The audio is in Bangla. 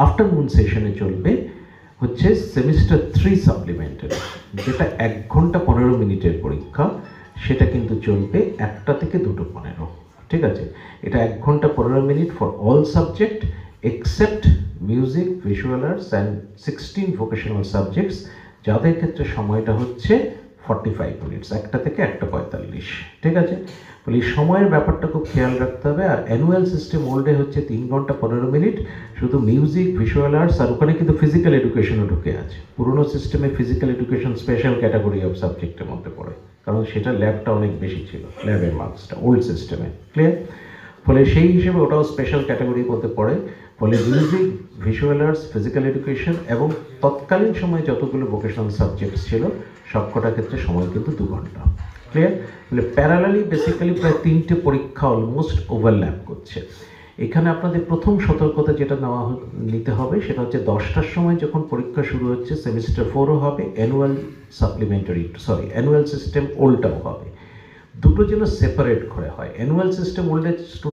আফটারনুন সেশনে চলবে হচ্ছে সেমিস্টার 3 সাপ্লিমেন্টারি, যেটা 1 ঘন্টা 15 মিনিটের পরীক্ষা, সেটা কিন্তু চলবে 1টা থেকে 2:15। ঠিক আছে, এটা 1 ঘন্টা 15 minute for all subject except music, visual arts and 16 vocational subjects, যাদের ক্ষেত্রে সময়টা হচ্ছে 45 মিনিটস, 1টা থেকে 1:45। ঠিক আছে, বলে এই সময়ের ব্যাপারটা খুব খেয়াল রাখতে হবে। আর অ্যানুয়াল সিস্টেম ওল্ডে হচ্ছে 3 ঘন্টা 15 মিনিট, শুধু মিউজিক, ভিজুয়াল আর্টস, আর ওখানে কিন্তু ফিজিক্যাল এডুকেশনও ঢুকে আছে। পুরোনো সিস্টেমে physical education special category of সাবজেক্টের মধ্যে পড়ে, কারণ সেটা ল্যাবটা অনেক বেশি ছিল, ল্যাবের মার্কসটা ওল্ড সিস্টেমে। ক্লিয়ার? ফলে সেই হিসেবে ওটাও স্পেশাল ক্যাটাগরির মধ্যে পড়ে। ফলে music, visual arts, physical education এবং তৎকালীন সময়ে যতগুলো ভোকেশনাল সাবজেক্টস ছিল সবকটার ক্ষেত্রে সময় কিন্তু 2 ঘন্টা। ক্লিয়ার? বলে প্যারালালি বেসিক্যালি প্রায় 3টে পরীক্ষা অলমোস্ট ওভারল্যাপ করছে। এখানে আপনাদের প্রথম সতর্কতা যেটা নিতে হবে সেটা হচ্ছে 10টার সময় যখন পরীক্ষা শুরু হচ্ছে, সেমিস্টার 4ও হবে, অ্যানুয়াল সিস্টেম ওল্ডটাও হবে, দুটো যেন সেপারেট করে হয়। Annual system ওল্ডের